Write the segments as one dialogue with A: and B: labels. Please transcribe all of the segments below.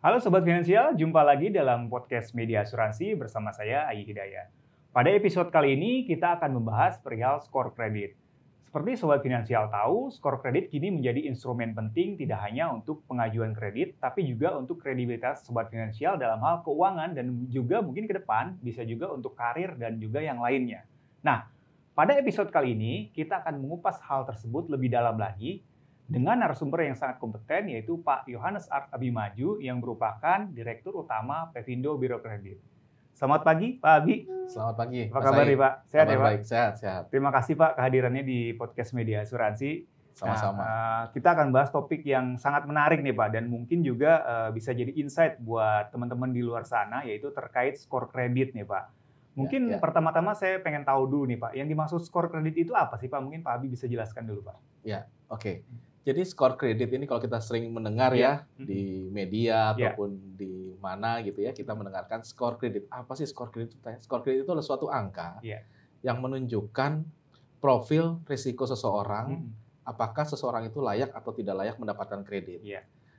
A: Halo Sobat Finansial, jumpa lagi dalam podcast Media Asuransi bersama saya, Ayi Hidayat. Pada episode kali ini, kita akan membahas perihal skor kredit. Seperti Sobat Finansial tahu, skor kredit kini menjadi instrumen penting tidak hanya untuk pengajuan kredit, tapi juga untuk kredibilitas Sobat Finansial dalam hal keuangan dan juga mungkin ke depan bisa juga untuk karir dan juga yang lainnya. Nah, pada episode kali ini, kita akan mengupas hal tersebut lebih dalam lagi dengan narasumber yang sangat kompeten yaitu Pak Yohanes Art Abimaju yang merupakan Direktur Utama Pevindo Biro Kredit. Selamat pagi Pak Abi.
B: Selamat pagi.
A: Apa kabar nih Pak? Sehat ya Pak?
B: Baik, sehat.
A: Terima kasih Pak kehadirannya di podcast Media Asuransi.
B: Sama-sama.
A: Kita akan bahas topik yang sangat menarik nih Pak dan mungkin juga bisa jadi insight buat teman-teman di luar sana yaitu terkait skor kredit nih Pak. Mungkin pertama-tama saya pengen tahu dulu nih Pak, yang dimaksud skor kredit itu apa sih Pak? Mungkin Pak Abi bisa jelaskan dulu Pak.
B: Ya, oke. Jadi skor kredit ini kalau kita sering mendengar di media ataupun di mana gitu ya, kita mendengarkan skor kredit. Apa sih skor kredit? Skor kredit itu adalah suatu angka yang menunjukkan profil risiko seseorang, apakah seseorang itu layak atau tidak layak mendapatkan kredit.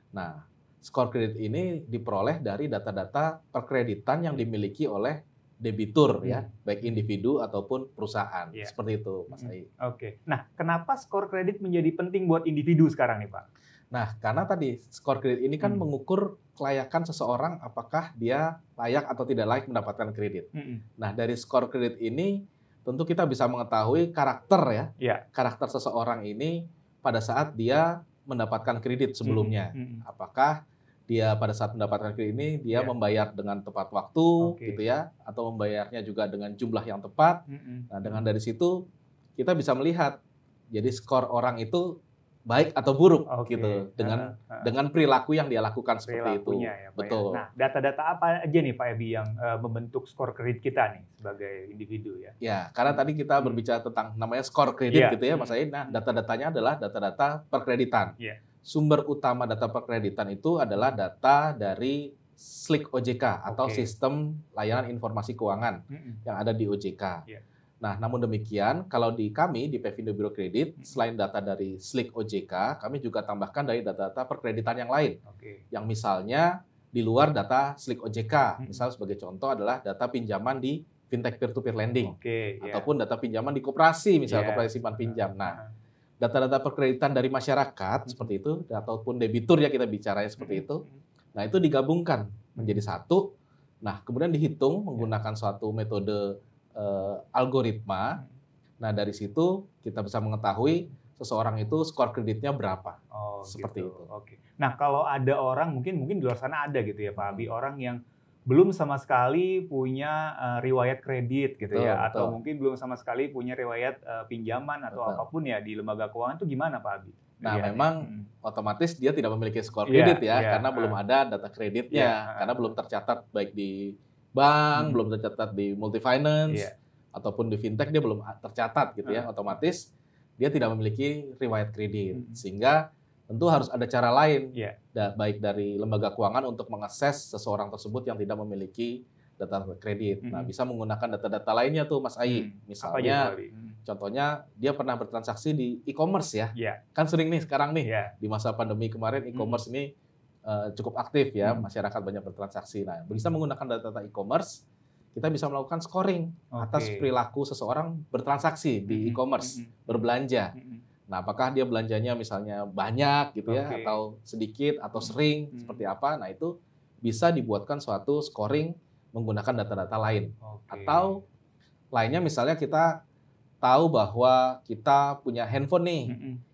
B: Nah, skor kredit ini diperoleh dari data-data perkreditan yang dimiliki oleh debitur ya, baik individu ataupun perusahaan. Seperti itu, Mas Ai.
A: Oke. Nah, kenapa skor kredit menjadi penting buat individu sekarang nih, Pak?
B: Nah, karena tadi skor kredit ini kan mengukur kelayakan seseorang apakah dia layak atau tidak layak mendapatkan kredit. Nah, dari skor kredit ini tentu kita bisa mengetahui karakter karakter seseorang ini pada saat dia mendapatkan kredit sebelumnya. Apakah dia pada saat mendapatkan kredit ini dia membayar dengan tepat waktu gitu ya, atau membayarnya juga dengan jumlah yang tepat. Nah, dengan dari situ kita bisa melihat jadi skor orang itu baik atau buruk gitu dengan perilaku yang dia lakukan seperti itu.
A: Ya,
B: betul.
A: Nah, data-data apa aja nih Pak Ebi yang membentuk skor kredit kita nih sebagai individu ya?
B: Ya, karena tadi kita berbicara tentang namanya skor kredit gitu ya, Mas Ain. Nah, data-datanya adalah data-data perkreditan. Sumber utama data perkreditan itu adalah data dari SLIK OJK atau Sistem Layanan Informasi Keuangan yang ada di OJK. Nah, namun demikian, kalau di kami, di Pevindo Biro Kredit, selain data dari SLIK OJK, kami juga tambahkan dari data-data perkreditan yang lain. Yang misalnya di luar data SLIK OJK. Misal sebagai contoh adalah data pinjaman di fintech peer-to-peer lending. Ataupun data pinjaman di koperasi, misalnya koperasi simpan pinjam. Nah, data-data perkreditan dari masyarakat seperti itu, ataupun debitur ya kita bicaranya seperti itu. Nah, itu digabungkan menjadi satu. Nah, kemudian dihitung menggunakan suatu metode algoritma. Nah, dari situ kita bisa mengetahui seseorang itu skor kreditnya berapa. Seperti itu.
A: Nah, kalau ada orang mungkin di luar sana ada gitu ya Pak Abi, orang yang belum sama sekali punya riwayat kredit gitu atau mungkin belum sama sekali punya riwayat pinjaman atau apapun ya di lembaga keuangan itu gimana Pak Abi?
B: Nah, memang otomatis dia tidak memiliki skor kredit karena belum ada data kreditnya, karena belum tercatat baik di bank, belum tercatat di multifinance ataupun di fintech dia belum tercatat gitu ya. Otomatis dia tidak memiliki riwayat kredit. Sehingga tentu harus ada cara lain, baik dari lembaga keuangan untuk mengakses seseorang tersebut yang tidak memiliki data kredit. Nah, bisa menggunakan data-data lainnya tuh, Mas Ai. Misalnya, contohnya dia pernah bertransaksi di e-commerce ya. Kan sering nih sekarang nih, di masa pandemi kemarin e-commerce ini cukup aktif ya, masyarakat banyak bertransaksi. Nah, bisa menggunakan data-data e-commerce, kita bisa melakukan scoring atas perilaku seseorang bertransaksi di e-commerce, berbelanja. Nah, apakah dia belanjanya misalnya banyak gitu ya, atau sedikit, atau sering, seperti apa. Nah, itu bisa dibuatkan suatu scoring menggunakan data-data lain. Atau lainnya misalnya kita tahu bahwa kita punya handphone nih,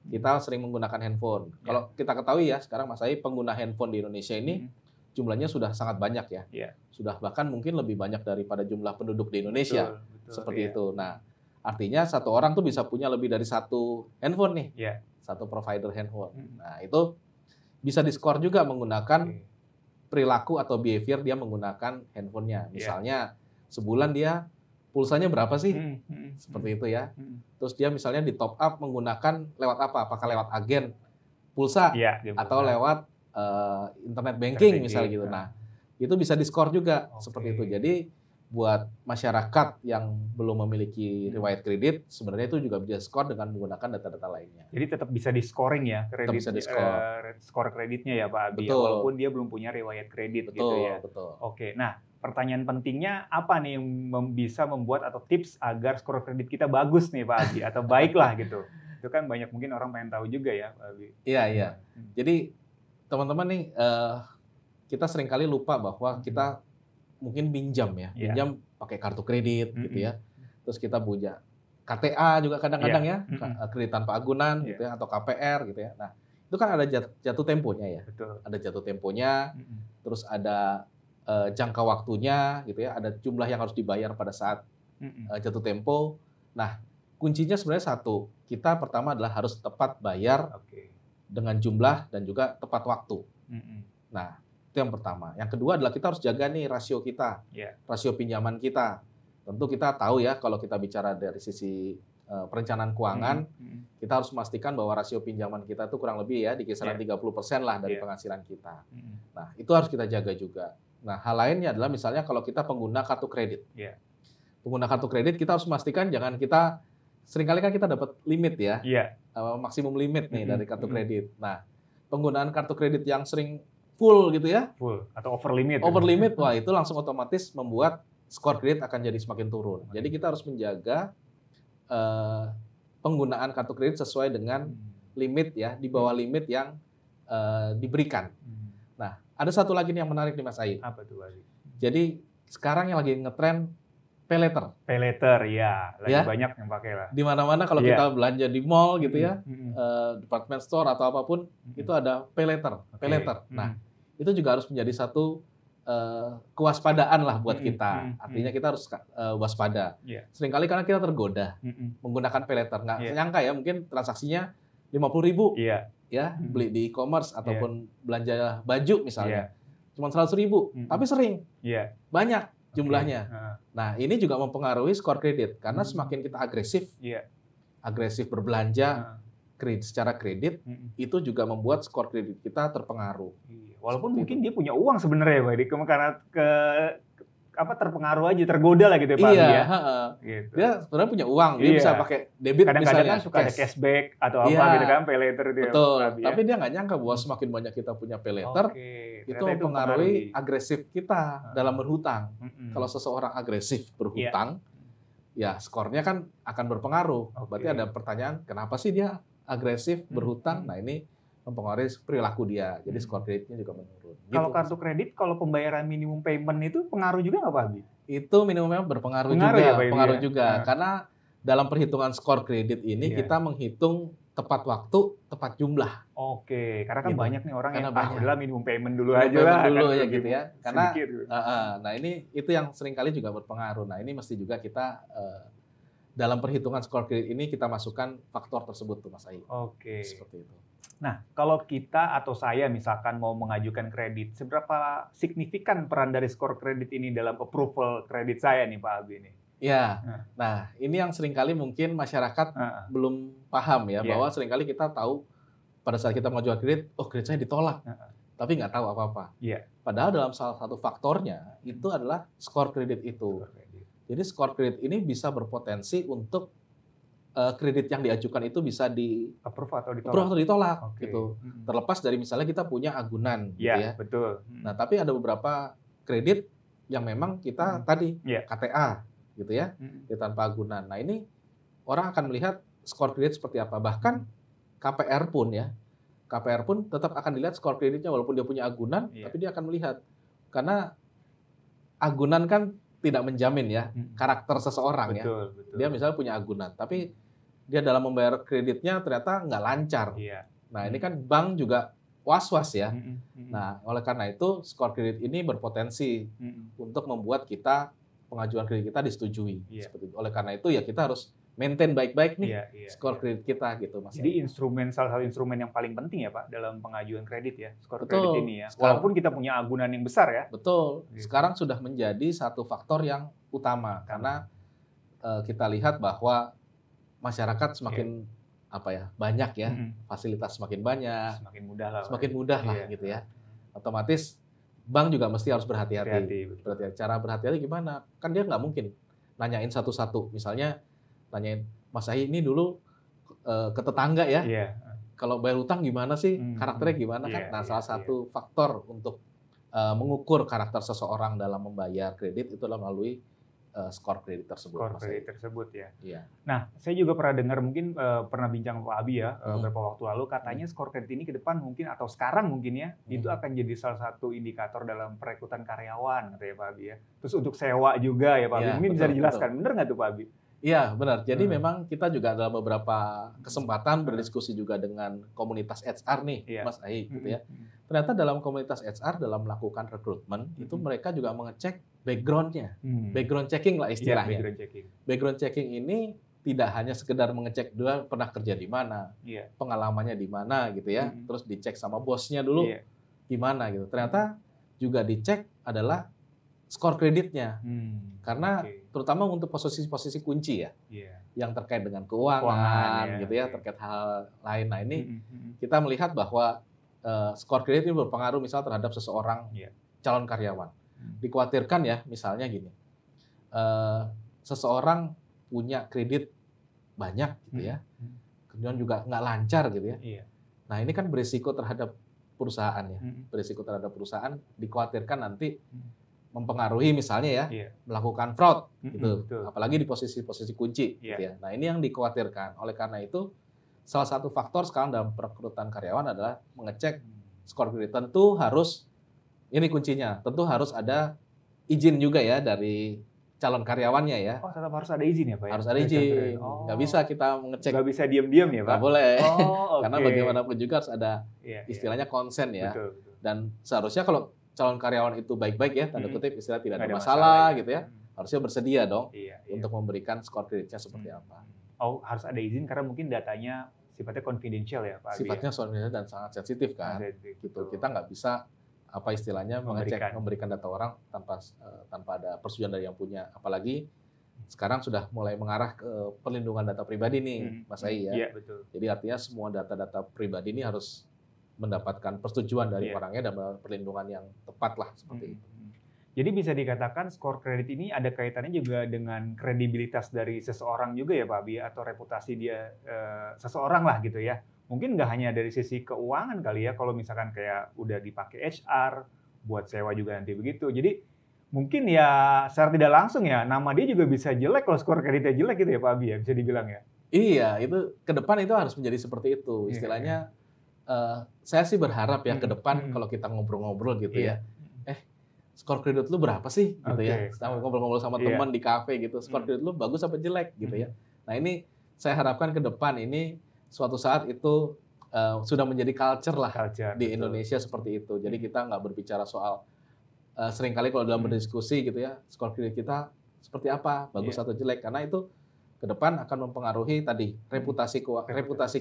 B: kita sering menggunakan handphone. Kalau kita ketahui ya, sekarang Mas Ai, pengguna handphone di Indonesia ini jumlahnya sudah sangat banyak ya. Sudah bahkan mungkin lebih banyak daripada jumlah penduduk di Indonesia. Seperti itu. Nah, artinya satu orang tuh bisa punya lebih dari satu handphone nih, satu provider handphone. Nah, itu bisa di-score juga menggunakan perilaku atau behavior dia menggunakan handphonenya. Misalnya sebulan dia pulsanya berapa sih? Seperti itu ya. Terus dia misalnya di top up menggunakan lewat apa? Apakah lewat agen pulsa atau lewat internet banking misalnya gitu. Nah, itu bisa di-score juga seperti itu. Jadi buat masyarakat yang belum memiliki riwayat kredit, sebenarnya itu juga bisa skor dengan menggunakan data-data lainnya.
A: Jadi tetap bisa di-scoring ya kredit,
B: bisa di-skor.
A: skor kreditnya ya Pak Abi,
B: Betul.
A: ya, walaupun dia belum punya riwayat kredit gitu ya.
B: Betul.
A: Oke, nah pertanyaan pentingnya apa nih yang bisa membuat atau tips agar skor kredit kita bagus nih Pak Abi atau baik lah gitu. Itu kan banyak mungkin orang pengen tahu juga ya Pak Abi.
B: Iya. Jadi teman-teman nih, kita seringkali lupa bahwa kita mungkin pinjam ya, pinjam pakai kartu kredit gitu ya. Terus kita punya KTA juga kadang-kadang ya, kredit tanpa agunan gitu ya, atau KPR gitu ya. Nah, itu kan ada jatuh temponya ya.
A: Betul.
B: Ada jatuh temponya, terus ada jangka waktunya gitu ya, ada jumlah yang harus dibayar pada saat jatuh tempo. Nah, kuncinya sebenarnya satu, kita pertama adalah harus tepat bayar dengan jumlah dan juga tepat waktu. Nah, itu yang pertama. Yang kedua adalah kita harus jaga nih rasio kita, rasio pinjaman kita. Tentu kita tahu ya kalau kita bicara dari sisi perencanaan keuangan, kita harus memastikan bahwa rasio pinjaman kita itu kurang lebih ya di kisaran 30% lah dari penghasilan kita. Nah, itu harus kita jaga juga. Nah, hal lainnya adalah misalnya kalau kita pengguna kartu kredit. Pengguna kartu kredit kita harus memastikan jangan kita, seringkali kan kita dapat limit ya, maksimum limit nih dari kartu kredit. Nah, penggunaan kartu kredit yang sering full gitu ya,
A: full atau over limit.
B: Over limit, wah itu langsung otomatis membuat skor kredit akan jadi semakin turun. Jadi kita harus menjaga penggunaan kartu kredit sesuai dengan limit ya, di bawah limit yang diberikan. Nah, ada satu lagi nih yang menarik nih Mas Ai.
A: Apa tuh Abi?
B: Jadi sekarang yang lagi ngetren pay later.
A: Pay later ya, lagi banyak yang pakai lah.
B: Di mana-mana kalau kita belanja di mall gitu ya, department store atau apapun, itu ada pay later. Nah, itu juga harus menjadi satu kewaspadaan lah buat kita. Artinya kita harus waspada. Seringkali karena kita tergoda menggunakan pay later. Nggak nyangka ya, mungkin transaksinya 50.000 ya, beli di e-commerce ataupun belanja baju misalnya. Cuma 100.000, tapi sering. Banyak jumlahnya. Nah, ini juga mempengaruhi skor kredit karena semakin kita agresif berbelanja secara kredit, itu juga membuat skor kredit kita terpengaruh.
A: Walaupun mungkin dia punya uang sebenarnya ya, Pak, karena terpengaruh aja, tergoda lah gitu ya Pak.
B: Gitu. Dia sebenarnya punya uang, dia bisa pakai debit
A: kadang-kadang
B: misalnya.
A: Kan suka ada cashback atau apa gitu kan, pay later itu.
B: Betul, tapi dia nggak nyangka bahwa semakin banyak kita punya pay later, itu mempengaruhi agresif kita dalam berhutang. Kalau seseorang agresif berhutang, ya skornya kan akan berpengaruh. Berarti ada pertanyaan, kenapa sih dia agresif berhutang? Nah ini mempengaruhi perilaku dia, jadi skor kreditnya juga menurun.
A: Kalau kartu kredit, kalau pembayaran minimum payment itu pengaruh juga nggak Pak Abi?
B: Itu minimumnya berpengaruh juga, karena dalam perhitungan skor kredit ini kita menghitung tepat waktu, tepat jumlah.
A: Karena kan banyak nih orang yang udahlah minimum payment dulu
B: aja
A: lah.
B: Ya gitu ya. Karena nah ini itu yang seringkali juga berpengaruh. Nah ini mesti juga kita dalam perhitungan skor kredit ini kita masukkan faktor tersebut tuh Mas Ai. Seperti itu.
A: Nah, kalau kita atau saya misalkan mau mengajukan kredit, seberapa signifikan peran dari skor kredit ini dalam approval kredit saya nih Pak Abi nih?
B: Ya, nah ini yang seringkali mungkin masyarakat belum paham ya, bahwa seringkali kita tahu pada saat kita mengajukan kredit, kredit saya ditolak, tapi nggak tahu apa-apa. Padahal dalam salah satu faktornya itu adalah skor kredit itu. Jadi skor kredit ini bisa berpotensi untuk kredit yang diajukan itu bisa di
A: approve atau
B: ditolak gitu. Terlepas dari misalnya kita punya agunan gitu ya.
A: Betul.
B: Nah, tapi ada beberapa kredit yang memang kita tadi KTA gitu ya, tanpa agunan. Nah, ini orang akan melihat skor kredit seperti apa. Bahkan KPR pun tetap akan dilihat skor kreditnya walaupun dia punya agunan, tapi dia akan melihat. Karena agunan kan tidak menjamin ya karakter seseorang. Betul. Dia misalnya punya agunan, tapi dia dalam membayar kreditnya ternyata nggak lancar. Nah ini kan bank juga was-was ya. Nah oleh karena itu skor kredit ini berpotensi untuk membuat kita pengajuan kredit kita disetujui. Seperti itu. Oleh karena itu ya kita harus maintain baik-baik nih skor kredit kita gitu Mas.
A: Jadi salah satu instrumen yang paling penting ya Pak dalam pengajuan kredit ya, skor kredit ini ya. Walaupun kita punya agunan yang besar ya.
B: Betul. Sekarang sudah menjadi satu faktor yang utama karena kita lihat bahwa masyarakat semakin banyak ya, fasilitas semakin banyak,
A: semakin mudah lah
B: gitu ya. Otomatis bank juga mesti harus berhati-hati.
A: Betul.
B: Berarti cara berhati-hati gimana? Kan dia nggak mungkin nanyain satu-satu. Misalnya nanyain, Mas Ahi ini dulu ke tetangga ya.
A: Iya.
B: Kalau bayar utang gimana sih? Karakternya gimana kan? Nah, salah satu faktor untuk mengukur karakter seseorang dalam membayar kredit itu adalah melalui skor kredit tersebut.
A: Skor kredit tersebut ya.
B: Iya.
A: Nah, saya juga pernah dengar, mungkin pernah bincang Pak Abi ya beberapa waktu lalu, katanya skor kredit ini ke depan mungkin atau sekarang mungkin ya itu akan jadi salah satu indikator dalam perekrutan karyawan, katanya Pak Abi ya. Terus untuk sewa juga ya Pak Abi. Mungkin bisa dijelaskan, benar nggak tuh Pak Abi?
B: Iya, benar. Jadi memang kita juga dalam beberapa kesempatan berdiskusi juga dengan komunitas HR nih, Mas Ahi, gitu ya. Ternyata dalam komunitas HR dalam melakukan rekrutmen itu mereka juga mengecek background-nya, background checking lah istilahnya. Background checking ini tidak hanya sekedar mengecek dia pernah kerja di mana, pengalamannya di mana gitu ya, terus dicek sama bosnya dulu gimana gitu. Ternyata juga dicek adalah skor kreditnya, karena terutama untuk posisi-posisi kunci ya, yang terkait dengan keuangan gitu ya, terkait hal lain. Nah ini kita melihat bahwa skor kredit ini berpengaruh misal terhadap seseorang calon karyawan. Dikhawatirkan ya, misalnya gini, seseorang punya kredit banyak gitu ya, kemudian juga nggak lancar gitu ya. Nah ini kan berisiko terhadap perusahaan ya, berisiko terhadap perusahaan, dikhawatirkan nanti mempengaruhi misalnya ya, melakukan fraud gitu, apalagi di posisi-posisi kunci gitu ya. Nah ini yang dikhawatirkan. Oleh karena itu salah satu faktor sekarang dalam perekrutan karyawan adalah mengecek skor kredit. Tentu harus, ini kuncinya, tentu harus ada izin juga ya dari calon karyawannya ya.
A: Oh, tetap harus ada izin ya Pak?
B: Harus ada izin. Nggak bisa kita mengecek.
A: Nggak bisa diam-diam ya Pak?
B: Nggak boleh. Karena bagaimanapun juga harus ada istilahnya konsen ya.
A: Betul.
B: Dan seharusnya kalau calon karyawan itu baik-baik ya, tanda kutip istilah tidak ada masalah gitu ya. Harusnya bersedia dong untuk memberikan skor kreditnya seperti apa.
A: Oh, harus ada izin karena mungkin datanya sifatnya confidential ya Pak?
B: Sifatnya confidential dan sangat sensitif kan. Gitu. Kita nggak bisa apa istilahnya memberikan data orang tanpa ada persetujuan dari yang punya. Apalagi sekarang sudah mulai mengarah ke perlindungan data pribadi nih, Mas Ahi ya.
A: Iya, betul.
B: Jadi artinya semua data-data pribadi ini harus mendapatkan persetujuan dari orangnya dan perlindungan yang tepat lah seperti itu.
A: Jadi bisa dikatakan skor kredit ini ada kaitannya juga dengan kredibilitas dari seseorang juga ya Pak Abi, atau reputasi dia seseorang lah gitu ya. Mungkin nggak hanya dari sisi keuangan kali ya, kalau misalkan kayak udah dipakai HR, buat sewa juga nanti begitu. Jadi mungkin ya secara tidak langsung ya, nama dia juga bisa jelek kalau skor kreditnya jelek gitu ya Pak Abi ya, bisa dibilang ya.
B: Iya, itu ke depan itu harus menjadi seperti itu. Istilahnya, saya sih berharap ya ke depan kalau kita ngobrol-ngobrol gitu ya, skor kredit lu berapa sih gitu ya, sama ngobrol-ngobrol sama teman di kafe gitu, skor kredit lu bagus apa jelek gitu ya. Nah ini saya harapkan ke depan ini suatu saat itu sudah menjadi culture lah di Indonesia seperti itu. Jadi kita nggak berbicara soal seringkali kalau dalam berdiskusi gitu ya, skor kredit kita seperti apa, bagus atau jelek, karena itu ke depan akan mempengaruhi tadi reputasi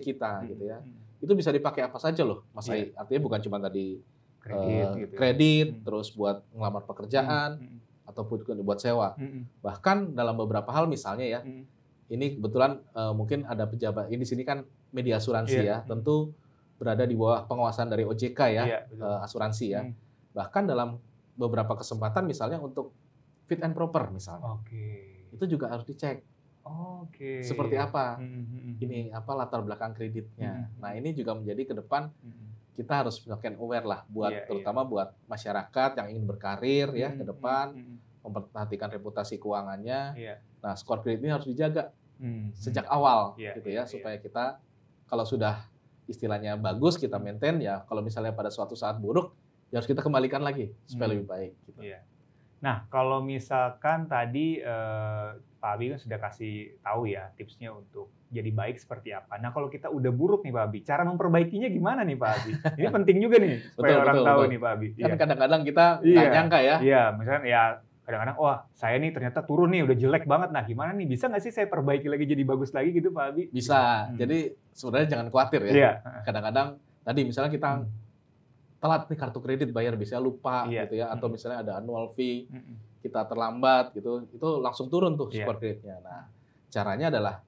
B: kita gitu ya. Itu bisa dipakai apa saja loh, Mas Ahi. Artinya bukan cuma tadi kredit, terus buat ngelamar pekerjaan, ataupun buat sewa. Bahkan dalam beberapa hal misalnya ya, ini kebetulan mungkin ada pejabat, ini di sini kan media asuransi ya, tentu berada di bawah pengawasan dari OJK ya, asuransi ya. Bahkan dalam beberapa kesempatan misalnya untuk fit and proper misalnya, itu juga harus dicek. Seperti apa? Ini apa latar belakang kreditnya. Nah ini juga menjadi ke depan kita harus semakin aware lah terutama buat masyarakat yang ingin berkarir ya ke depan, memperhatikan reputasi keuangannya. Nah, skor kredit ini harus dijaga sejak awal gitu ya, supaya kita kalau sudah istilahnya bagus kita maintain ya, kalau misalnya pada suatu saat buruk ya harus kita kembalikan lagi supaya lebih baik gitu.
A: Nah, kalau misalkan tadi Pak Abi kan sudah kasih tahu ya tipsnya untuk jadi baik seperti apa. Nah, kalau kita udah buruk nih Pak Abi, cara memperbaikinya gimana nih Pak Abi? Ini penting juga nih supaya orang tahu nih Pak Abi.
B: Kan kadang-kadang kita nggak nyangka ya.
A: Iya, misalnya ya kadang-kadang, wah saya nih ternyata turun nih, udah jelek banget. Nah gimana nih, bisa nggak sih saya perbaiki lagi jadi bagus lagi gitu Pak Abi?
B: Bisa. Jadi sebenarnya jangan khawatir ya. Kadang-kadang tadi misalnya kita telat nih kartu kredit bayar, bisa lupa gitu ya, atau misalnya ada annual fee, kita terlambat gitu, itu langsung turun tuh skor kreditnya. Nah, caranya adalah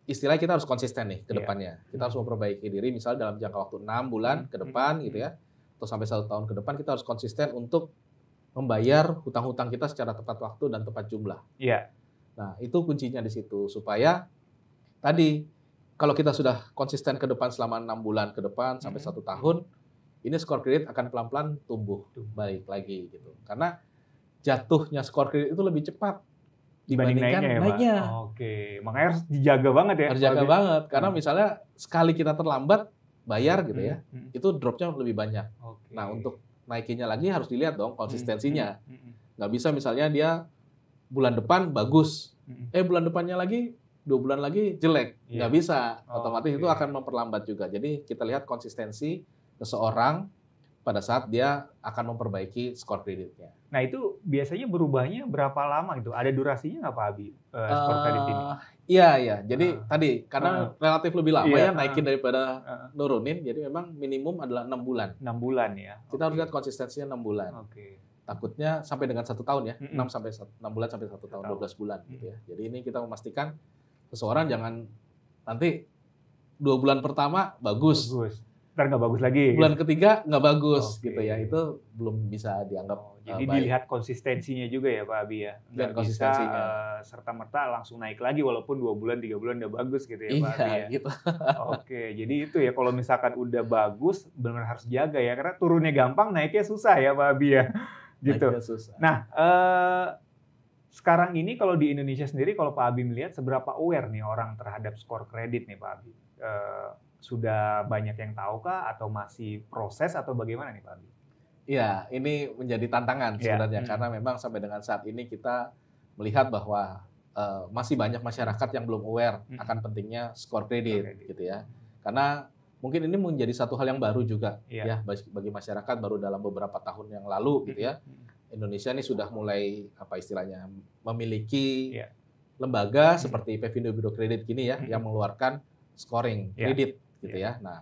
B: istilahnya kita harus konsisten nih ke depannya. Kita harus memperbaiki diri misalnya dalam jangka waktu 6 bulan ke depan gitu ya. atau sampai 1 tahun ke depan kita harus konsisten untuk membayar hutang-hutang kita secara tepat waktu dan tepat jumlah.
A: Iya.
B: Nah, itu kuncinya di situ supaya tadi kalau kita sudah konsisten ke depan selama 6 bulan ke depan sampai 1 tahun, ini skor kredit akan pelan-pelan tumbuh baik lagi gitu. Karena jatuhnya skor kredit itu lebih cepat dibandingkan naiknya.
A: Oke, makanya harus dijaga banget ya.
B: Harus jaga banget karena misalnya sekali kita terlambat bayar gitu ya, itu dropnya lebih banyak. Nah, untuk naikinnya lagi harus dilihat dong konsistensinya. Nggak bisa misalnya dia bulan depan bagus, bulan depannya lagi 2 bulan lagi jelek, nggak bisa. Otomatis itu akan memperlambat juga. Jadi kita lihat konsistensi seseorang pada saat dia akan memperbaiki skor kreditnya.
A: Nah itu biasanya berubahnya berapa lama gitu? Ada durasinya nggak Pak Abi skor kredit ini?
B: Iya. Jadi tadi karena relatif lebih lama ya naikin daripada nurunin, jadi memang minimum adalah 6 bulan.
A: 6 bulan ya.
B: Kita harus lihat konsistensinya 6 bulan. Takutnya sampai dengan 1 tahun ya, 6 bulan sampai 1 tahun, 12 bulan gitu ya. Jadi ini kita memastikan seseorang jangan nanti 2 bulan pertama bagus.
A: Ntar nggak bagus lagi.
B: Bulan ketiga nggak bagus gitu ya, itu belum bisa dianggap
A: jadi dilihat konsistensinya juga ya Pak Abi ya.
B: Dan konsistensinya
A: serta-merta langsung naik lagi walaupun 2 bulan 3 bulan udah bagus gitu ya Pak Abi ya.
B: Gitu.
A: Oke, jadi itu ya kalau misalkan udah bagus benar harus jaga ya karena turunnya gampang naiknya susah ya Pak Abi ya. Gitu. Nah, sekarang ini kalau di Indonesia sendiri kalau Pak Abi melihat seberapa aware nih orang terhadap skor kredit nih Pak Abi? Sudah banyak yang tahu kah atau masih proses atau bagaimana nih Pak Abi?
B: Iya, ini menjadi tantangan sebenarnya karena memang sampai dengan saat ini kita melihat bahwa masih banyak masyarakat yang belum aware akan pentingnya skor kredit gitu ya. Karena mungkin ini menjadi satu hal yang baru juga ya bagi masyarakat baru dalam beberapa tahun yang lalu gitu ya. Indonesia ini sudah mulai apa istilahnya memiliki lembaga seperti Pevindo Biro Kredit gini ya yang mengeluarkan scoring kredit gitu ya. Nah,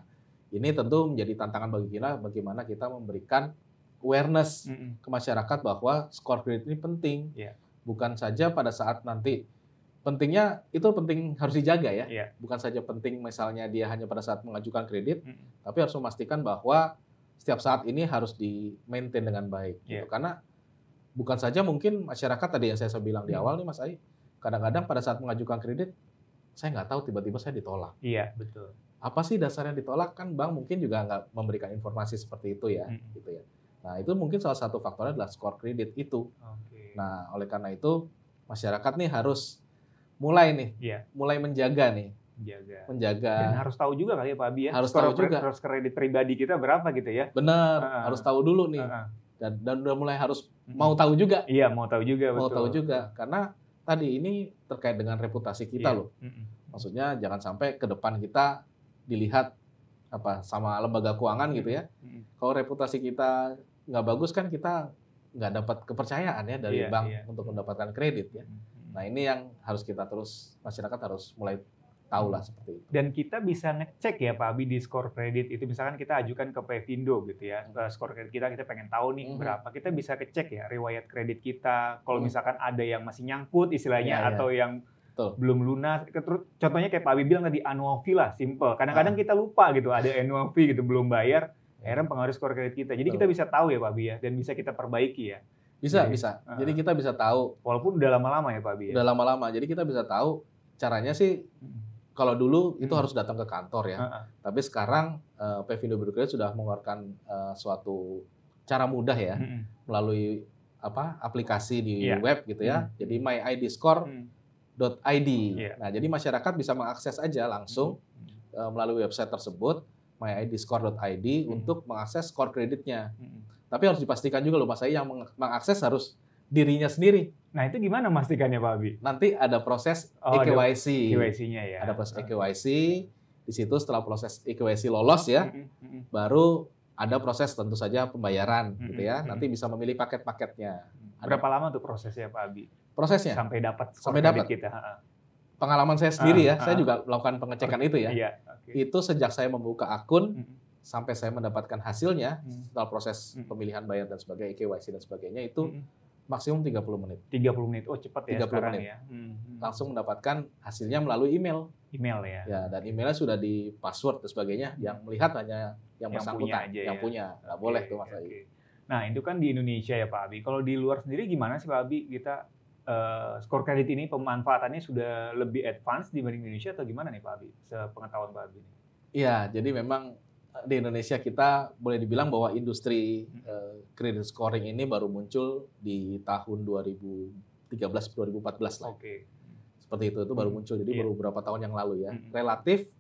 B: ini tentu menjadi tantangan bagi kita bagaimana kita memberikan awareness ke masyarakat bahwa skor kredit ini penting. Bukan saja pada saat nanti pentingnya itu penting harus dijaga ya. Bukan saja penting misalnya dia hanya pada saat mengajukan kredit, tapi harus memastikan bahwa setiap saat ini harus di-maintain dengan baik gitu. Karena bukan saja mungkin masyarakat tadi yang saya bilang di awal nih Mas Ai, kadang-kadang pada saat mengajukan kredit saya nggak tahu tiba-tiba saya ditolak.
A: Iya, betul.
B: Apa sih dasarnya ditolak? Kan bank mungkin juga nggak memberikan informasi seperti itu ya, gitu ya. Nah itu mungkin salah satu faktornya adalah skor kredit itu. Nah oleh karena itu masyarakat nih harus mulai menjaga nih, menjaga.
A: Dan harus tahu juga kali ya Pak Abi ya.
B: Harus tahu juga.
A: Skor kredit pribadi kita berapa gitu ya?
B: Benar, harus tahu dulu nih. Dan udah mulai harus mau tahu juga.
A: Iya mau tahu juga.
B: Mau tahu juga karena tadi ini terkait dengan reputasi kita loh. Maksudnya jangan sampai ke depan kita dilihat sama lembaga keuangan gitu ya. Kalau reputasi kita nggak bagus kan kita nggak dapat kepercayaan ya dari bank untuk mendapatkan kredit ya. Nah ini yang harus kita terus masyarakat harus mulai tahu lah seperti itu.
A: Dan kita bisa ngecek ya Pak Abi di skor kredit itu misalkan kita ajukan ke Pevindo gitu ya. Skor kredit kita pengen tahu nih berapa. Kita bisa ngecek ya riwayat kredit kita. Kalau misalkan ada yang masih nyangkut istilahnya atau yang belum lunas. Contohnya kayak Pak Abi bilang tadi annual fee lah, simple. Kadang-kadang kita lupa gitu ada annual fee gitu belum bayar. Akhirnya pengaruh skor kredit kita. Jadi kita bisa tahu ya Pak Abi ya dan bisa kita perbaiki ya.
B: Bisa. Jadi kita bisa tahu.
A: Walaupun udah lama-lama ya Pak Abi ya.
B: Udah lama-lama. Jadi kita bisa tahu caranya sih. Kalau dulu itu harus datang ke kantor ya. Tapi sekarang Pevindo Biro Kredit sudah mengeluarkan suatu cara mudah ya melalui aplikasi di web gitu ya. Jadi myidscore.id. Nah, jadi masyarakat bisa mengakses aja langsung melalui website tersebut myidscore.id untuk mengakses skor kreditnya. Tapi harus dipastikan juga loh Mas Ai yang mengakses harus dirinya sendiri.
A: Nah itu gimana memastikannya Pak Abi?
B: Nanti ada proses EKYC.
A: EKYC-nya ya.
B: Ada proses EKYC. Di situ setelah proses EKYC lolos ya, baru ada proses tentu saja pembayaran gitu ya. Nanti bisa memilih paket-paketnya.
A: Berapa lama tuh prosesnya Pak Abi?
B: Prosesnya?
A: Sampai dapat skor kredit kita.
B: Pengalaman saya sendiri ya, saya juga melakukan pengecekan itu ya.
A: Iya,
B: Itu sejak saya membuka akun sampai saya mendapatkan hasilnya setelah proses pemilihan bayar dan sebagainya, EKYC dan sebagainya itu maksimum 30 menit.
A: 30 menit, oh cepat ya
B: 30
A: sekarang
B: menit.
A: ya.
B: Langsung mendapatkan hasilnya melalui email.
A: Email ya.
B: Ya, dan emailnya sudah di password dan sebagainya, yang melihat hanya yang bersangkutan, yang
A: ya.
B: punya. Nggak boleh tuh Mas Ayi.
A: Okay. Nah, itu kan di Indonesia ya Pak Abi. Kalau di luar sendiri gimana sih Pak Abi? Kita skor kredit ini pemanfaatannya sudah lebih advance dibanding Indonesia atau gimana nih Pak Abi? Sepengetahuan Pak Abi.
B: Iya, jadi memang di Indonesia kita boleh dibilang bahwa industri credit scoring ini baru muncul di tahun 2013-2014 lah.
A: Oke.
B: Seperti itu baru muncul. Jadi baru beberapa tahun yang lalu ya. Relatif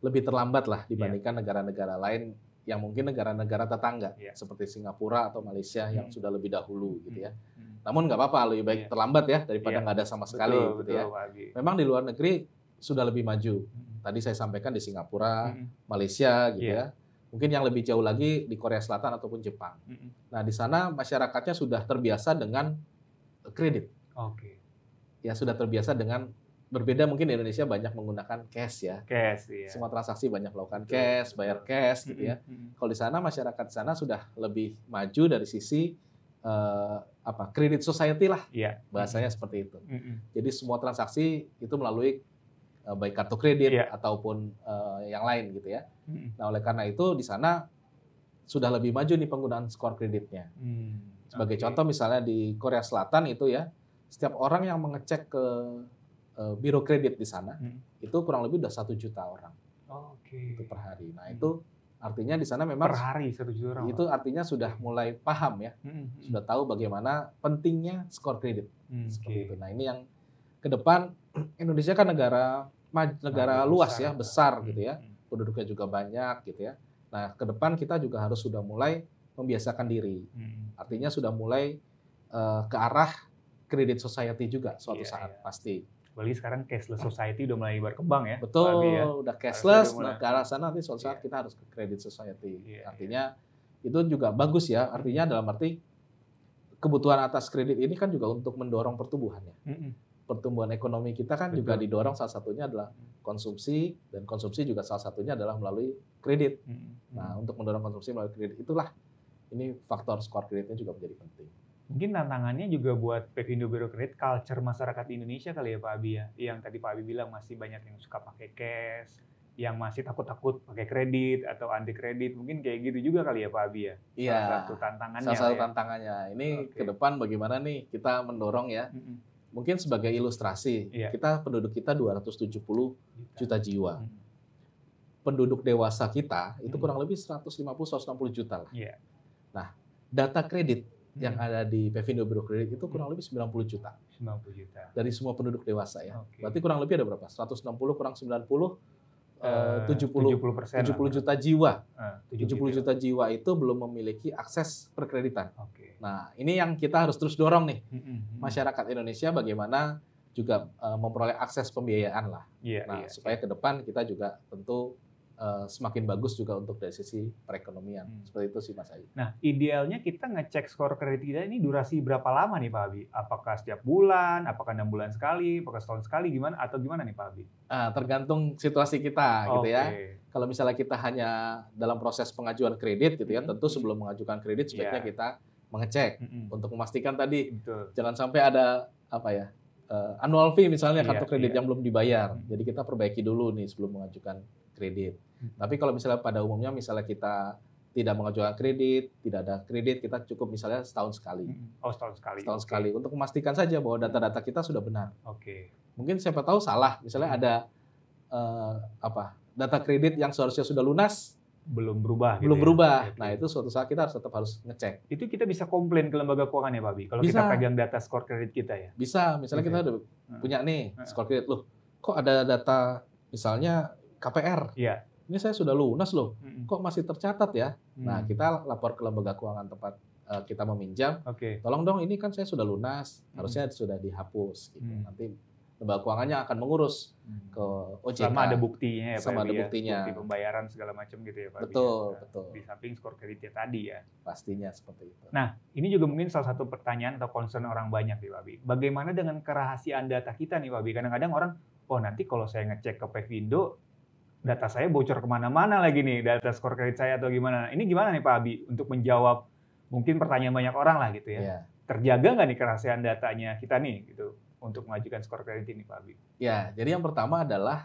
B: lebih terlambat lah dibandingkan negara-negara lain yang mungkin negara-negara tetangga seperti Singapura atau Malaysia yang sudah lebih dahulu gitu ya. Namun nggak apa-apa, lebih baik terlambat ya daripada nggak ada sama sekali gitu ya. Memang di luar negeri sudah lebih maju. Tadi saya sampaikan di Singapura, Malaysia gitu ya. Mungkin yang lebih jauh lagi di Korea Selatan ataupun Jepang. Nah di sana masyarakatnya sudah terbiasa dengan kredit.
A: Oke.
B: Ya sudah terbiasa dengan berbeda mungkin di Indonesia banyak menggunakan cash ya.
A: Cash ya.
B: Semua transaksi banyak melakukan cash, bayar cash gitu ya. Kalau di sana masyarakat di sana sudah lebih maju dari sisi credit society lah. Bahasanya seperti itu. Jadi semua transaksi itu melalui baik kartu kredit ataupun yang lain gitu ya. Nah, oleh karena itu di sana sudah lebih maju nih penggunaan skor kreditnya. Sebagai contoh misalnya di Korea Selatan itu ya, setiap orang yang mengecek ke biro kredit di sana itu kurang lebih udah 1 juta orang. Itu per hari. Nah, itu artinya di sana memang
A: per hari 1 juta orang.
B: Itu artinya sudah mulai paham ya. Sudah tahu bagaimana pentingnya skor kredit. Seperti itu. Nah, ini yang ke depan Indonesia kan negara luas ya, besar gitu ya. Penduduknya juga banyak gitu ya. Nah, ke depan kita juga harus sudah mulai membiasakan diri. Artinya sudah mulai ke arah credit society juga suatu saat pasti.
A: Apalagi sekarang cashless society udah mulai berkembang ya.
B: Betul, udah cashless, nah ke arah sana nanti suatu saat kita harus ke credit society. Artinya itu juga bagus ya, artinya dalam arti kebutuhan atas kredit ini kan juga untuk mendorong pertumbuhan ya. Pertumbuhan ekonomi kita kan juga didorong salah satunya adalah konsumsi, dan konsumsi juga salah satunya adalah melalui kredit. Nah, untuk mendorong konsumsi melalui kredit itulah ini faktor skor kreditnya juga menjadi penting.
A: Mungkin tantangannya juga buat Pevindo Biro Kredit, culture masyarakat Indonesia kali ya Pak Abi ya. Yang tadi Pak Abi bilang masih banyak yang suka pakai cash, yang masih takut-takut pakai kredit atau anti kredit. Mungkin kayak gitu juga kali ya Pak Abi ya.
B: Iya.
A: Salah satu tantangannya.
B: Salah satu tantangannya. Ini ke depan bagaimana nih kita mendorong ya. Mungkin sebagai ilustrasi, kita penduduk kita 270 juta jiwa. Penduduk dewasa kita itu kurang lebih 150-160 juta lah. Nah, data kredit yang ada di Pevindo Biro Kredit itu kurang lebih 90 juta.
A: 90 juta.
B: Dari semua penduduk dewasa ya. Berarti kurang lebih ada berapa? 160 kurang 90, 70 juta jiwa. 70 juta jiwa itu belum memiliki akses perkreditan. Nah, ini yang kita harus terus dorong nih. Masyarakat Indonesia bagaimana juga memperoleh akses pembiayaan lah. Supaya ke depan kita juga tentu semakin bagus juga untuk dari sisi perekonomian. Seperti itu sih Mas Ayi.
A: Nah, idealnya kita ngecek skor kredit kita ini durasi berapa lama nih Pak Abi? Apakah setiap bulan, apakah 6 bulan sekali, apakah setahun sekali, gimana atau gimana nih Pak Abi?
B: Tergantung situasi kita gitu ya. Kalau misalnya kita hanya dalam proses pengajuan kredit gitu ya, tentu sebelum mengajukan kredit sebaiknya kita mengecek untuk memastikan tadi jangan sampai ada annual fee misalnya kartu kredit yang belum dibayar. Jadi kita perbaiki dulu nih sebelum mengajukan kredit. Tapi kalau misalnya pada umumnya misalnya kita tidak mengajukan kredit, tidak ada kredit, kita cukup misalnya setahun sekali.
A: Setahun sekali.
B: Setahun sekali untuk memastikan saja bahwa data-data kita sudah benar. Mungkin siapa tahu salah, misalnya ada data kredit yang seharusnya sudah lunas
A: belum berubah.
B: Belum berubah. Nah, itu suatu saat kita tetap harus ngecek.
A: Itu kita bisa komplain ke lembaga keuangan ya, Pak Abi? Kalau kita pegang data skor kredit kita ya?
B: Bisa. Misalnya kita udah punya nih skor kredit. Loh, kok ada data misalnya KPR? Ini saya sudah lunas loh. Kok masih tercatat ya? Nah, kita lapor ke lembaga keuangan tempat kita meminjam. Tolong dong, ini kan saya sudah lunas. Harusnya sudah dihapus. Gitu. Nanti lembaga keuangannya akan mengurus ke OJK.
A: Sama ada buktinya ya, Pak.
B: Sama ada buktinya.
A: Bukti pembayaran segala macam gitu ya, Pak.
B: Betul.
A: Di samping skor kreditnya tadi ya.
B: Pastinya seperti itu.
A: Nah, ini juga mungkin salah satu pertanyaan atau concern orang banyak nih, Pak Abi. Bagaimana dengan kerahasiaan data kita nih, Pak Abi? Kadang-kadang orang, nanti kalau saya ngecek ke Pevindo, data saya bocor kemana-mana lagi nih, data skor kredit saya atau gimana. Ini gimana nih, Pak Abi, untuk menjawab mungkin pertanyaan banyak orang lah gitu ya. Terjaga nggak nih kerahasiaan datanya kita nih gitu? Untuk mengajukan skor kredit ini, Pak Abi?
B: Ya, jadi yang pertama adalah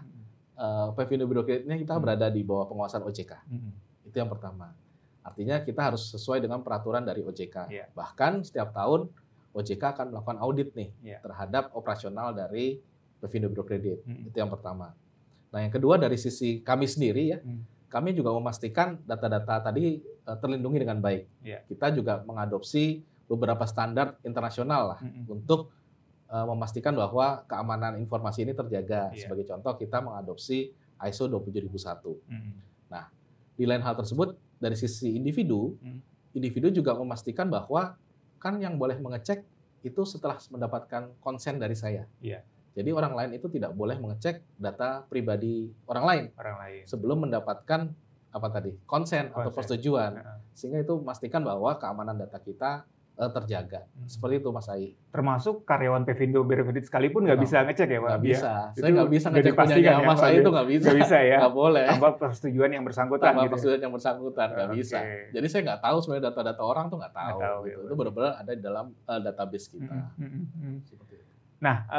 B: Pevindo Biro Kreditnya kita berada di bawah pengawasan OJK. Itu yang pertama. Artinya kita harus sesuai dengan peraturan dari OJK. Bahkan setiap tahun OJK akan melakukan audit nih terhadap operasional dari Pevindo Biro Kredit. Itu yang pertama. Nah, yang kedua dari sisi kami sendiri ya, kami juga memastikan data-data tadi terlindungi dengan baik. Kita juga mengadopsi beberapa standar internasional lah untuk memastikan bahwa keamanan informasi ini terjaga. Sebagai contoh, kita mengadopsi ISO 27001. Nah, di lain hal tersebut, dari sisi individu, individu juga memastikan bahwa kan yang boleh mengecek itu setelah mendapatkan konsen dari saya. Jadi orang lain itu tidak boleh mengecek data pribadi orang lain sebelum mendapatkan konsen atau persetujuan. Sehingga itu memastikan bahwa keamanan data kita terjaga. Seperti itu Mas Ai.
A: Termasuk karyawan Pevindo Biro Kredit sekalipun nggak bisa ngecek ya Pak?
B: Nggak bisa. Saya nggak bisa ngecek punyanya Mas Ai, itu nggak bisa.
A: Nggak bisa ya?
B: Nggak boleh.
A: Tanpa persetujuan yang bersangkutan.
B: Tanpa persetujuan yang bersangkutan, nggak bisa. Jadi saya nggak tahu sebenarnya data-data orang tuh nggak tahu. Gitu. Itu benar-benar ada di dalam database kita. Seperti itu.
A: Nah,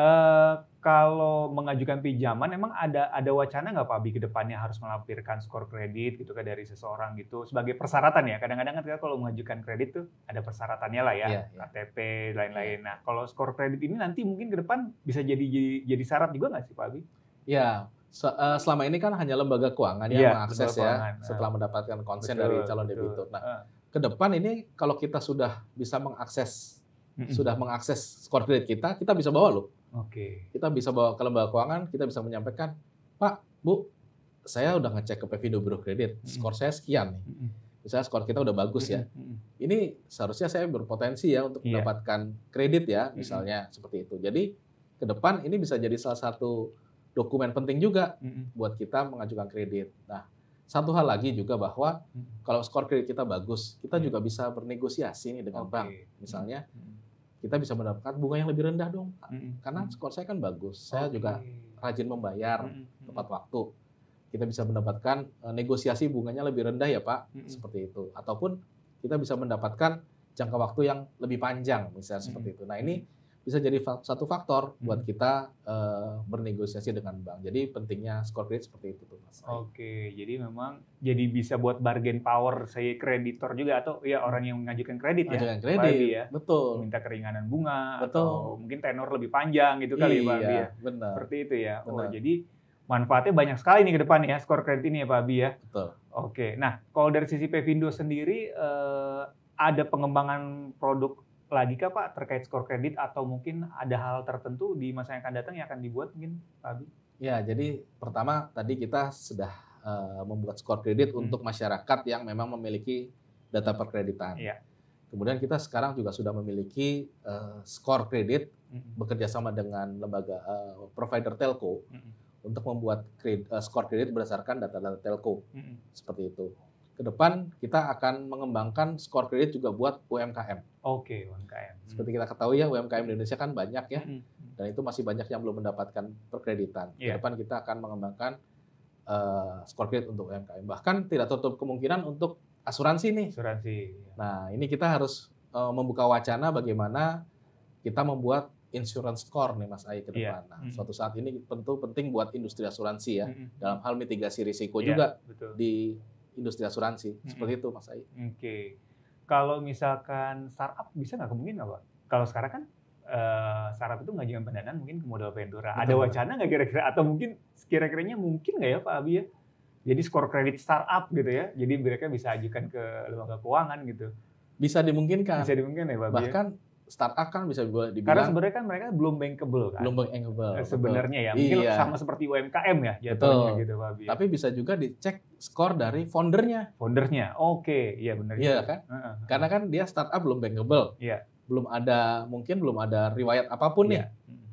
A: kalau mengajukan pinjaman, emang ada wacana nggak Pak Abi ke depannya harus melampirkan skor kredit gitu kan dari seseorang gitu sebagai persyaratan ya? Kadang-kadang kan kita kalau mengajukan kredit tuh ada persyaratannya lah ya, KTP lain-lain. Nah, kalau skor kredit ini nanti mungkin ke depan bisa jadi syarat juga nggak sih Pak Abi?
B: Ya, selama ini kan hanya lembaga keuangan yang mengakses ya setelah mendapatkan konsen dari calon debitur. Nah, ke depan ini kalau kita sudah bisa mengakses skor kredit kita bisa bawa loh. Kita bisa bawa ke lembaga keuangan, kita bisa menyampaikan, Pak, Bu, saya udah ngecek ke Pevindo Biro Kredit, skor saya sekian nih. Misalnya skor kita udah bagus ya. Ini seharusnya saya berpotensi ya untuk mendapatkan kredit ya, misalnya seperti itu. Jadi ke depan ini bisa jadi salah satu dokumen penting juga buat kita mengajukan kredit. Nah, satu hal lagi juga bahwa kalau skor kredit kita bagus, kita juga bisa bernegosiasi nih dengan bank. Misalnya kita bisa mendapatkan bunga yang lebih rendah dong, Pak. Karena skor saya kan bagus. Saya juga rajin membayar tepat waktu. Kita bisa mendapatkan negosiasi bunganya lebih rendah ya, Pak. Seperti itu. Ataupun kita bisa mendapatkan jangka waktu yang lebih panjang, misalnya seperti itu. Nah, ini bisa jadi satu faktor buat kita bernegosiasi dengan bank. Jadi pentingnya skor kredit seperti itu tuh, Mas.
A: Jadi memang jadi bisa buat bargain power saya kreditor juga atau ya orang yang mengajukan kredit ya.
B: Mengajukan kredit,
A: ya.
B: Betul.
A: Minta keringanan bunga atau mungkin tenor lebih panjang gitu kali ya, Pak Abi ya.
B: Benar.
A: Seperti itu ya. Jadi manfaatnya banyak sekali nih ke depan ya skor kredit ini ya Pak Abi ya.
B: Betul.
A: Nah, kalau dari sisi Pevindo sendiri ada pengembangan produk lagi kah Pak terkait skor kredit atau mungkin ada hal tertentu di masa yang akan datang yang akan dibuat mungkin Pak Abi?
B: Ya, jadi pertama tadi kita sudah membuat skor kredit untuk masyarakat yang memang memiliki data perkreditan. Kemudian kita sekarang juga sudah memiliki skor kredit bekerja sama dengan lembaga provider telco untuk membuat skor kredit berdasarkan data-data telco. Seperti itu. Ke depan kita akan mengembangkan skor kredit juga buat UMKM.
A: UMKM.
B: Seperti kita ketahui ya, UMKM di Indonesia kan banyak ya, dan itu masih banyak yang belum mendapatkan perkreditan. Ke depan kita akan mengembangkan skor kredit untuk UMKM. Bahkan tidak tertutup kemungkinan untuk asuransi nih. Nah, ini kita harus membuka wacana bagaimana kita membuat insurance score nih Mas Ai ke depan. Nah, suatu saat ini tentu penting buat industri asuransi ya, dalam hal mitigasi risiko juga di industri asuransi. Seperti itu Mas Ai.
A: Kalau misalkan startup bisa nggak kemungkinan Pak? Kalau sekarang kan startup itu ngajukan pendanaan mungkin ke modal Ventura. Ada wacana nggak kira-kira atau mungkin kira-kiranya mungkin nggak ya Pak Abi ya? Jadi skor kredit startup gitu ya. Jadi mereka bisa ajukan ke lembaga keuangan gitu.
B: Bisa dimungkinkan.
A: Bisa dimungkinkan ya Pak Abi.
B: Bahkan startup kan bisa dibilang.
A: Karena sebenarnya kan mereka belum bankable kan.
B: Belum bankable.
A: Sebenarnya ya. Mungkin sama seperti UMKM ya jatuhnya gitu Pak Abi.
B: Tapi bisa juga dicek skor dari foundernya.
A: Iya benar.
B: Iya kan? Karena kan dia startup belum bankable. Belum ada riwayat apapun nih.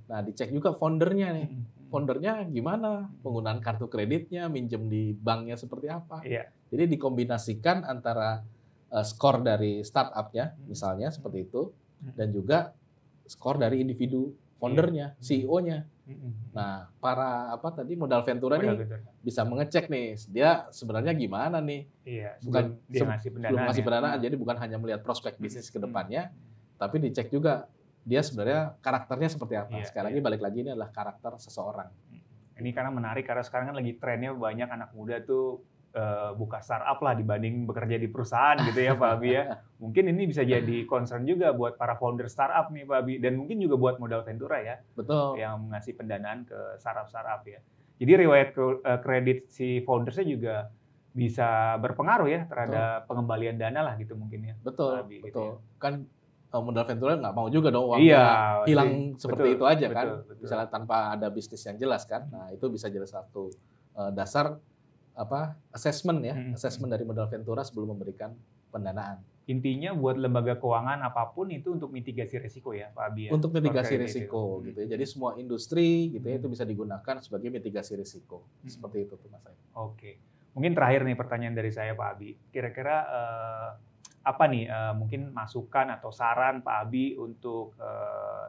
B: Nah, dicek juga foundernya nih. Foundernya gimana? Penggunaan kartu kreditnya, minjem di banknya seperti apa? Jadi dikombinasikan antara skor dari startupnya, misalnya seperti itu, dan juga skor dari individu foundernya, CEO-nya. Nah, para modal Ventura nih bisa mengecek nih, dia sebenarnya gimana nih?
A: Bukan dia ngasih
B: pendanaan, jadi bukan hanya melihat prospek bisnis ke depannya, tapi dicek juga dia sebenarnya karakternya seperti apa. Sekali lagi balik lagi ini adalah karakter seseorang.
A: Ini karena menarik, karena sekarang kan lagi trennya banyak anak muda tuh buka startup lah dibanding bekerja di perusahaan gitu ya Pak Abi ya. Mungkin ini bisa jadi concern juga buat para founder startup nih Pak Abi, dan mungkin juga buat modal Ventura ya.
B: Betul.
A: Yang ngasih pendanaan ke startup ya. Jadi riwayat kredit si foundersnya juga bisa berpengaruh ya terhadap pengembalian dana lah gitu mungkin ya.
B: Betul,
A: Pak Abi,
B: betul.
A: Gitu ya.
B: Kan modal Ventura nggak mau juga dong uangnya hilang seperti itu aja kan.
A: Betul.
B: Misalnya tanpa ada bisnis yang jelas kan. Nah itu bisa jadi satu dasar assessment ya, assessment dari modal Ventura sebelum memberikan pendanaan.
A: Intinya buat lembaga keuangan apapun itu untuk mitigasi risiko ya Pak Abi ya.
B: Untuk mitigasi risiko gitu ya. Jadi semua industri gitu ya itu bisa digunakan sebagai mitigasi risiko. Seperti itu tuh Mas Ayu.
A: Oke. Mungkin terakhir nih pertanyaan dari saya Pak Abi. Kira-kira apa nih mungkin masukan atau saran Pak Abi untuk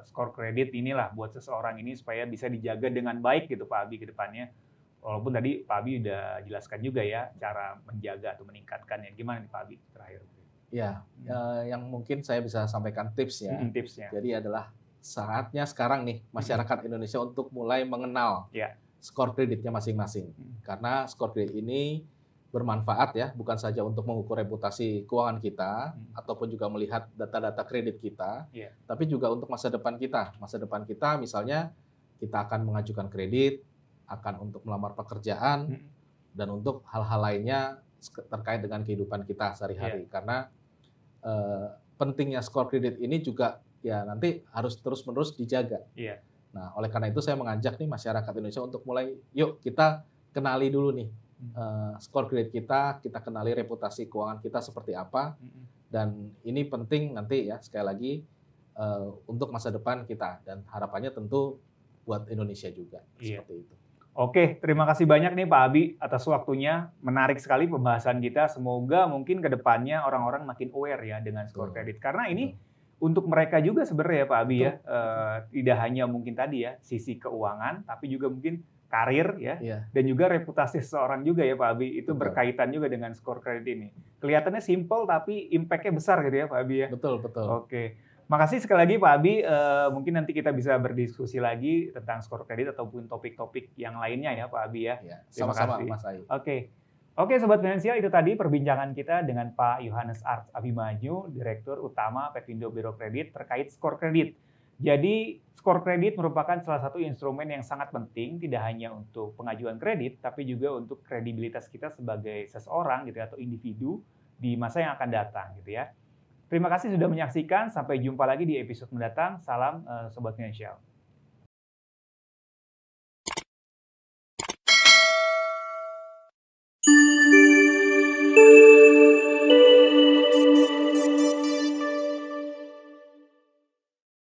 A: skor kredit inilah buat seseorang ini supaya bisa dijaga dengan baik gitu Pak Abi ke depannya. Walaupun tadi Pak Abi udah jelaskan juga ya cara menjaga atau meningkatkannya. Gimana nih Pak Abi terakhir?
B: Ya, yang mungkin saya bisa sampaikan tips ya.
A: Tipsnya.
B: Jadi adalah saatnya sekarang nih masyarakat Indonesia untuk mulai mengenal skor kreditnya masing-masing. Karena skor kredit ini bermanfaat ya, bukan saja untuk mengukur reputasi keuangan kita ataupun juga melihat data-data kredit kita, tapi juga untuk masa depan kita. Masa depan kita misalnya kita akan mengajukan kredit, akan untuk melamar pekerjaan, dan untuk hal-hal lainnya terkait dengan kehidupan kita sehari-hari. Karena pentingnya skor kredit ini juga ya nanti harus terus-menerus dijaga. Nah, oleh karena itu saya mengajak nih masyarakat Indonesia untuk mulai, yuk kita kenali dulu nih skor kredit kita kenali reputasi keuangan kita seperti apa, dan ini penting nanti ya sekali lagi untuk masa depan kita dan harapannya tentu buat Indonesia juga seperti itu.
A: Oke, terima kasih banyak nih Pak Abi atas waktunya. Menarik sekali pembahasan kita. Semoga mungkin ke depannya orang-orang makin aware ya dengan skor kredit. Karena ini untuk mereka juga sebenarnya Pak Abi ya. Tidak hanya mungkin tadi ya sisi keuangan, tapi juga mungkin karir ya, dan juga reputasi seseorang juga ya Pak Abi. Itu berkaitan juga dengan skor kredit ini. Kelihatannya simple tapi impact-nya besar gitu ya Pak Abi ya.
B: Betul.
A: Oke. Makasih sekali lagi Pak Abi, mungkin nanti kita bisa berdiskusi lagi tentang skor kredit ataupun topik-topik yang lainnya ya Pak Abi ya. Terima kasih.
B: Mas Ayu.
A: Oke Sobat Finansial, itu tadi perbincangan kita dengan Pak Yohanes Arts Abimanyu, Direktur Utama Pevindo Biro Kredit terkait skor kredit. Jadi skor kredit merupakan salah satu instrumen yang sangat penting, tidak hanya untuk pengajuan kredit, tapi juga untuk kredibilitas kita sebagai seseorang gitu atau individu di masa yang akan datang gitu ya. Terima kasih sudah menyaksikan. Sampai jumpa lagi di episode mendatang. Salam Sobat Finansial.